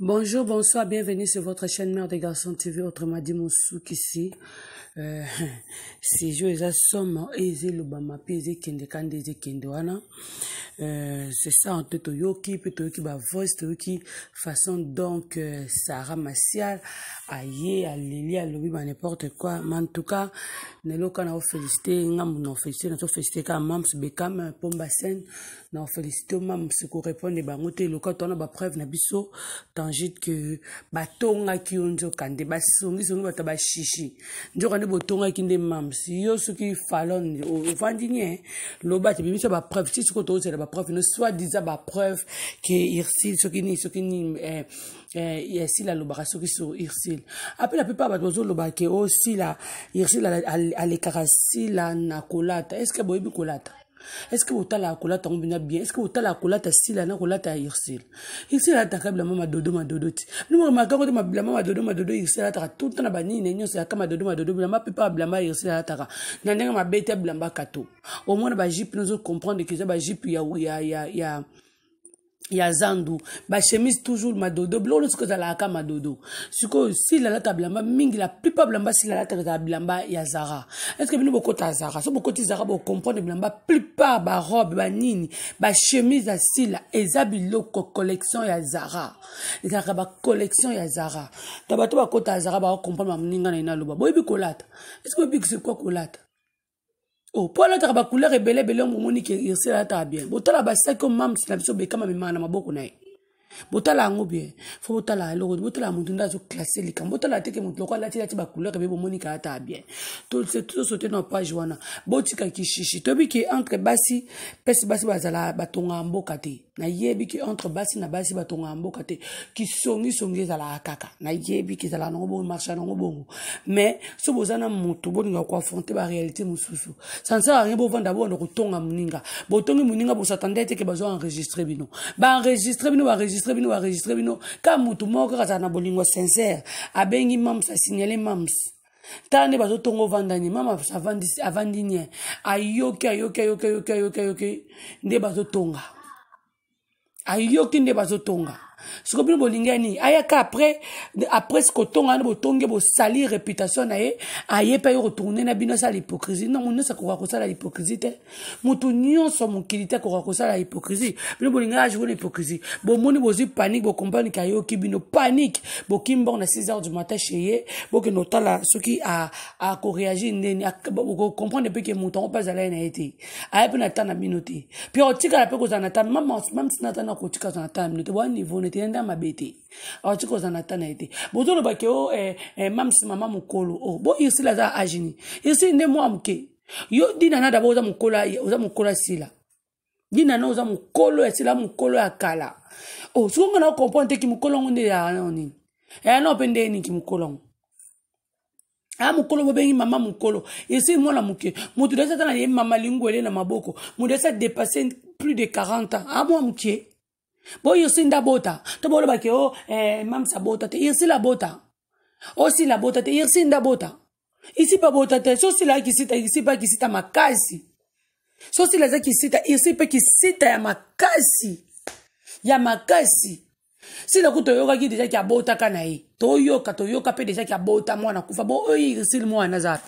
Bonjour, bonsoir, bienvenue sur votre chaîne Mère des Garçons TV, autrement dit Moussouk ici. C'est je les assomme et le bama pese kende kande ze kende wana. C'est ça en tout yoki puis yoki ba voice yoki façon donc Sarah Massial aye à Lili à lobi ba n'importe quoi. Mais en tout cas, nelo kana o féliciter ngam no féliciter na to féliciter ka mams bekam pombasen na féliciter mams ko répondre ba ngote le quand on a ba preuve na biso tangite que batonga ki onzo kande ba songi songi bata ba shishi njo kande botonga ki nde mams yo soki falon o vandinye loba te biso ba preuve si ko to c'est ba preuve ne soit disant ba preuve que irsil soki ni ici la loba soki sur irsil après la plupart ba bozo loba ke aussi la irsil à l'écarassi la nakolata est-ce que boyebi kolata est-ce que vous avez la colata bien? Est-ce que vous avez la colata si la colata irsil? Irsil a ta câble maman dodo ti. Nous remarquons que ma blama dodo irsil a ta tout le temps na bani nenyo c'est comme dodo blama peut pas blama irsil a ta. Nandanga ma bête blamba kato. Au moins ba jip nous comprendre que ça ba jip ya zandu ba chemise toujours ma dodo blolo ce que ça la ka ma dodo siko si la ta blamba mingi la plupart blamba si la ta blamba ya Zara est-ce que bino boko ta Zara so boko ti Zara bo comprendre blamba plupart ba robe ba nini ba chemise à sila ezabilo collection ya Zara ezaka ba collection ya Zara ta bato ba kota Zara ba comprendre ma mninga na ina loba boyebi kolata est-ce que boyebi c'est quoi kolata. Oh, pour la taraba couleur et belé belé on moni que irse la ta bien. Botala ba sa comme mam si la biso be kama mema na maboko na ye. Botala ngo bien. Faut botala lo botala mutunda zo classer les camps. Botala te ke mutu ko la ti ba couleur et be moni ka ta bien. Tout c'est tout sauter dans page wana. Botika ki chichi. To bi ki entre basi pesi basi bazala batonga mboka te. Na yebi ki entre basi na basi batonga mboka te. Ki songi zala kaka. Na yebi ki zala ngo marcha ngo bongo. Mais so bozana mutu boninga ko affronter ba réalité mususu. Ça ne sert à rien pour vendre d'abord le tonga muninga. Botongi muninga pour s'attendre que besoin enregistrer bino. Ba enregistrer bino. Ka mutu moko ka na bolingo sincère. Abengi mams a signaler mams. Tane bazo tongo vandani mama avandinye ayoki nde bazo tonga ayoki nde bazo tonga siko bino bolingani ayaka après ce que tonga no botonge bo sali réputation na ye aye pa yo retourner na bino sa l'hypocrisie non on sa ko sa l'hypocrisie te mutu nyonso mukilite ko sa la hypocrisie bino bolingani je l'hypocrisie bo moni bozi panique bo compagnie kayoki bino panique bo kimbo na 6h du matin chez ye bo que notala soki a ko réagir ndeni bo comprendre depuis que mutu on pas aller na été aye pe na tana binote puis on tika la pe ko za ta maman même si na tana ko tika za ta binote bo niveau nenda mabete awa tiko za na tana été bozo lo bakeo mam si mama mukolo oh bo irsi la za ajini irsi nde mo amke yo dina na dabo za mukola sila dina na za mukolo ya sila mukolo ya kala oh so ngana comprendre ki mukolo ngonde ya noni ya no pende ni ki mukolo ah mukolo bobengi mama mukolo irsi mo la muke mutu desa tana ye mama lingwele na maboko mutu desa dépasser plus de 40 ans ah mo amke bo irsi nda bota to bolo bake o mam sa bota te irsi la bota aussi la bota te irsi nda bota ici pas bota te so si la ki sita ici pas ki sita makasi so si la za ki sita irsi pas ki sita ya makasi si la kuto yoka ki deja ki abota kana yi to yoka pe deja ki abota mwana kufa bo oyi irsi mwana za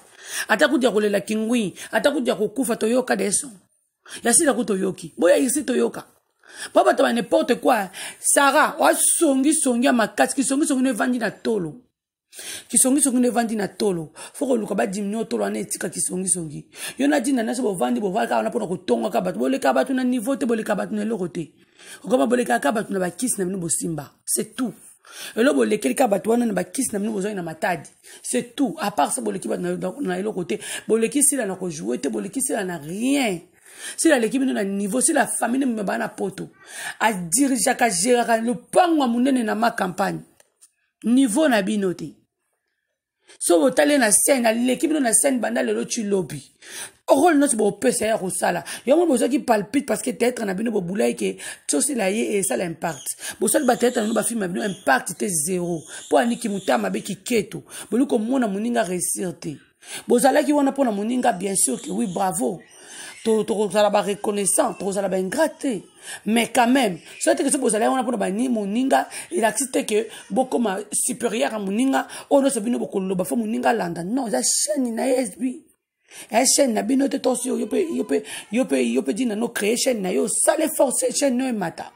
ata kudia kolela kingwi ata kudia kokufa to yoka deso ya si la kuto yoki boya irsi to yoka papa to n'importe quoi Sarah wa songi ya makasi ki songi ne vandi na tolo ki songi ne vandi na tolo foko luka ba dimino tolo na etika ki songi yona dina na so bo vandi bo vaka na pona ko tonga ka batu boleka batu na niveau te boleka batu na lokote okoma boleka ka batu na ba kiss na mino simba c'est tout elo boleka ka batu na ba kiss na mino bozo na matadi c'est tout à part ça boleki batu na lokote boleki sila na ko jouer te boleki sila na rien. Si l'équipe est à niveau, si la famille me bat na poto, à diriger, à gérer, le pango à mounene na ma campagne. Niveau na binote. So, vous allez na scène, l'équipe na scène, banda le lotu lobby. Rôle notre beau PC au sala. Y'a mon besoin qui palpite parce que peut-être on a bien beau boulay que tout cela y est et ça l'impact. Bon, ça le battre on va film mais impact était zéro. Pour ani qui muta mabe qui keto. Bon, nous comme mon moninga réussir te. Bon, ça là qui wana pour na moninga bien sûr que oui bravo. tozala ba reconnaissant, tozala ba ingrat. Mais quand même, soit que vous allez on a pour bani moninga, il accepte que beaucoup ma supérieur à moninga, on ne se bino beaucoup le bafo moninga landa. Non, ça chaîne na SB. La chaîne na bino te tosio yope dina no créer chaîne na yo, ça les force chaîne no mata.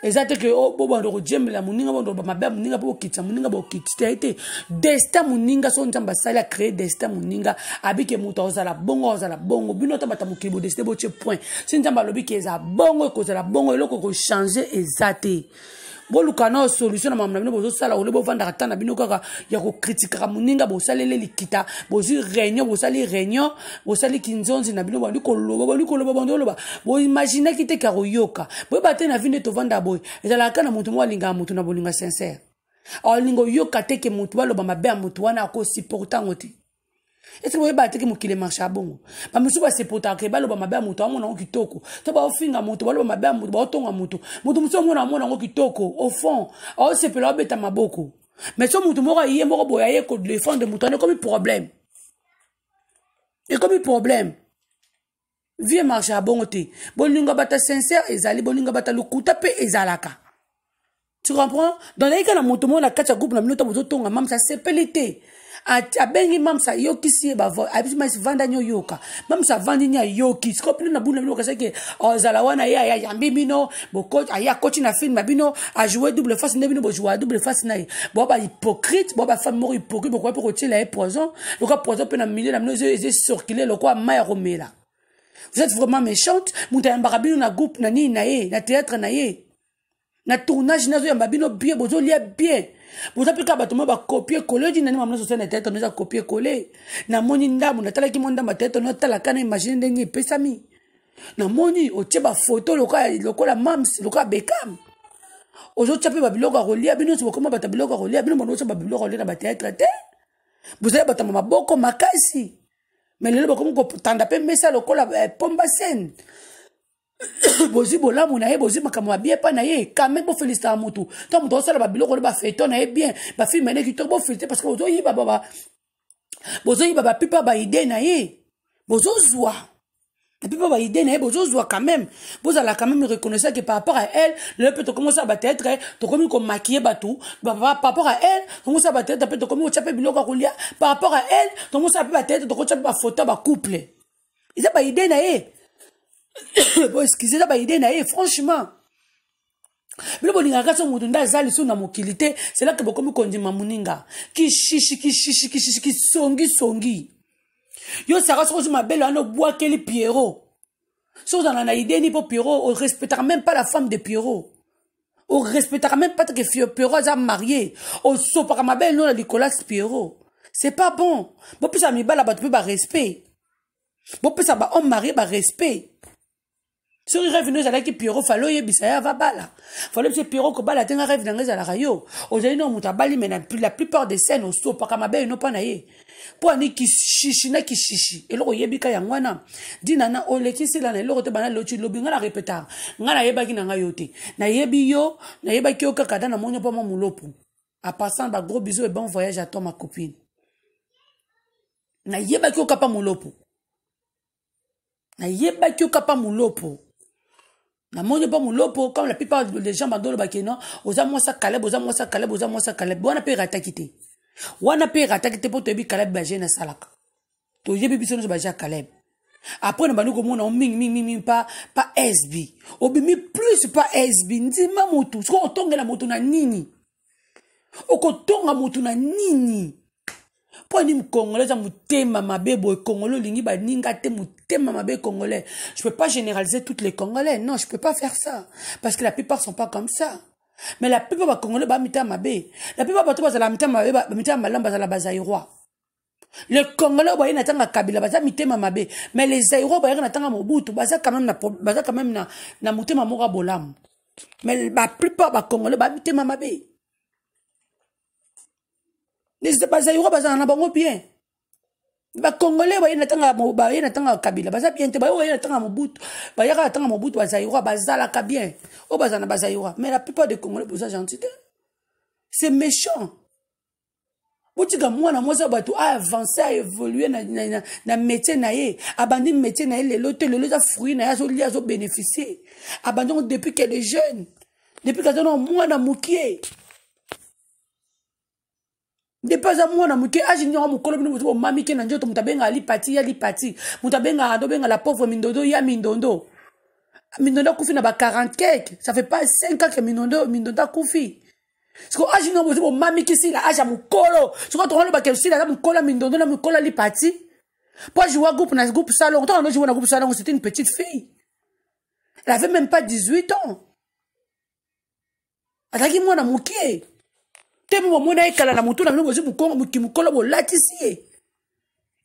Exact que oh bon on rejem la moninga bon ba mabe moninga bo kitsa moninga bo kitsa été destin moninga son tamba sala créer destin moninga abike muta ozala bongo bino tamba tamukibo destin bo che point sin tamba lobi ke za bongo ko za bongo eloko ko changer exact bolukana solution na mamna bino bozo sala ole bo vanda katana bino kaka ya ko critiquer moninga bo salele likita bozu réunion bo sali réunion bo sali kinzonzi na bino bandi ko loba bando loba bo imaginer kite ka royoka bo baté na vinde to vanda boy ezala kana mutu mo linga mutu na bolinga sincère o lingo yoka te ke mutu baloba mabe mutu wana ko supportant oti est-ce que vous battez que mukile marche à bon ba musu ba supporter ke baloba mabe mutu amona okitoko to ba ofinga mutu baloba mabe mutu ba otonga mutu musu mona amona okitoko au fond o se pela beta maboko mais so mutu moko yé moko boya yé ko défendre mutu ne comme problème et comme problème vie marche à bon oti bolinga bata sincère ezali bolinga bata lukuta pe ezalaka. Tu comprends? Dans les cas, la moto, la kacha groupe, la minute, vous autres, mam, ça c'est pelleté. A bengi mam, ça yoki si, bah, abisma, c'est vandanyo yoka. Mam, ça vandinya yoki. C'est comme na boule, que c'est que, oh, zalawana, ya, yambibino, bo coach, aya, coach na film, mabino, a joué double face, nebino, bo joué double face, naï. Bon, bah, hypocrite, bon, bah, femme mort hypocrite, pourquoi, pour retirer la poison. Le quoi, poison, peut na milieu, la minute, ils circulé, le quoi, maï romé là. Vous êtes vraiment méchante, mouta yambarabino, na groupe, na ni, naïe, na théâtre, naïe. Na tournage nazo ya babino bien bozo lia bien bozo pika bato ba copier coller di nani mamna sosena tete on a copier coller na moni ndamu na tala ki monda ba tete on tala kana imagine ndenge pesami na moni o teba photo lokola mams lokola Beckham ozo tchape ba biloko rolia bino so koma bata biloko rolia bino bono so ba biloko rolia na ba théâtre te bozo bata maboko makasi mais lelo ba ko tanda pe mesa lokola pomba scène bozi bola mona e bozi makamo bien pa na ye quand même bo féliciter à mutu tant mutu osala ba biloko ba feto na e bien ba film na ki to bo féliciter parce que bozo yi baba pipa ba idée na ye bozo zwa la pipa ba idée na ye bozo zwa quand même bozo la quand même reconnaître que par rapport à elle le peut commencer à battre to comme ko maquiller batou par rapport à elle to commencer à battre peut to comme chaper biloko kolia par rapport à elle to commencer à battre to ko chaper ba photo ba couple ils a ba idée na ye. Bon, excusez moi idée na franchement bilo bolinga kaso mutu nda zali suna mokilité c'est là que beaucoup kondima muninga ki songi yo sara so ma belle ano bois quel Pierrot so dans la idée ni pour Pierrot on respectera même pas la femme de Pierrot on respectera même pas que Pierrot a marié on so par ma belle non la Nicolas Pierrot c'est pas bon bon plus ça mi bala ba tu pas respect bon plus ça ba homme marié ba respect. Si on rêve, nous allons que Pierrot fallo y bisaya va bala. Fallo que Pierrot ko bala tenga rêve dans les alayo. Aujourd'hui non muta bali mais la plupart des scènes au so pas comme abe no pas naie. Pour ani ki chichi na ki chichi. Et lo yebika ya ngwana. Dinana o lekisi la na lo te bana lo chi lo binga la répéta. Ngana yeba ki na ngayote. Na yebi yo, na yeba ki o kakada na monyo pa mo mulopo. En passant ba gros bisous et bon voyage à toi ma copine. Na yeba ki o kapa mulopo. Na yeba ki o kapa mulopo. Na monyo pa mulopo comme la plupart des gens bandolo bakeno oza mosa Caleb wana pe ratakite pour te bi Caleb ba jena salaka to yebi biso no ba ja Caleb après na banuko mona o ming pas SB obimi plus pas SB ndima motu so otongela motu na nini okotonga motu na nini po ni mkongolais za mutema mabebo e congolais lingi ba ninga te mutema mabe congolais. Je peux pas généraliser toutes les congolais. Non, je peux pas faire ça parce que la plupart sont pas comme ça. Mais la plupart ba congolais ba mita mabe. La plupart ba to ba la mita mabe ba mita malamba za la bazaïroi. Les congolais ba ina tanga kabila ba za mitema mabe. Mais les zaïroi ba ina tanga mobutu ba za quand même na mutema mora bolam. Mais la plupart ba congolais ba mitema mabe. N'hésitez pas à y avoir bien. Ba Congolais, ba yena tanga kabila, ba za bien te ba yena tanga mobutu, ba yaka tanga mobutu ba zaïrois ba zalaka bien. O ba zana ba zaïrois, mais la plupart des Congolais pour ça gentil. C'est méchant. botika mwana mwasi bato a avancer a évoluer na métier na ye abandi métier na ye lelo te lelo za fruit na ya zo lia zo bénéficier abandon depuis qu'elle est jeune depuis qu'elle est mwana mukie depuis à mwana mukie agi ni mukolo bino bo mami ke na njoto mutabenga ali pati ya li pati mutabenga ado benga la pauvre mindondo ya mindondo mindondo kufi na ba 40 quelque ça fait pas 5 ans que mindondo kufi. Si vous avez un mami qui est là, vous avez un colo. Si vous avez un colo, vous avez un colo li parti. Pour jouer dans un groupe salon, quand on jouait dans un groupe salon, c'était une petite fille. Elle avait même pas 18 ans. Elle a dit, moi, je suis mouké. Je suis mouké, je suis mouké, je suis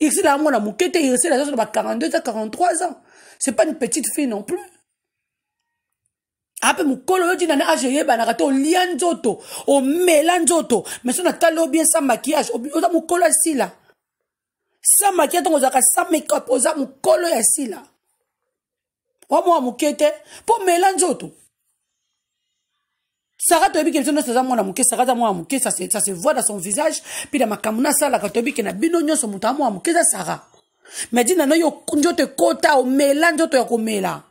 ici, là, moi, je suis mouké, je suis 42 à 43 ans. Ce n'est pas une petite fille non plus. Après mukolo yo dina na ageye banaka to lianzoto o melanzoto mais so na talo bien sans maquillage oza mukolo asila sans maquillage to ozaka sans make-up oza mukolo ya sila wa mo mukete po melanzoto Sarah tobi ke sono sa mwana muke Sarah za mwana muke ça se voit dans son visage puis dans makamuna sala ka tobi ke na bino nyonso muta mwana muke za Sarah mais dina no yo njote kota o melanzoto ya komela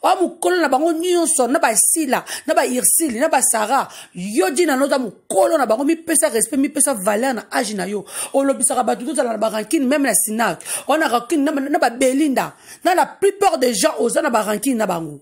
wa mukolo na bango nyonso na ba sila na ba irsili na ba Sarah yo dina no za mukolo na bango mi pesa respect mi pesa valeur na âge na yo olobisaka batu to na ba ranking même na Sinac on a ranking na ba Belinda na la plupart des gens oza na ba ranking na bango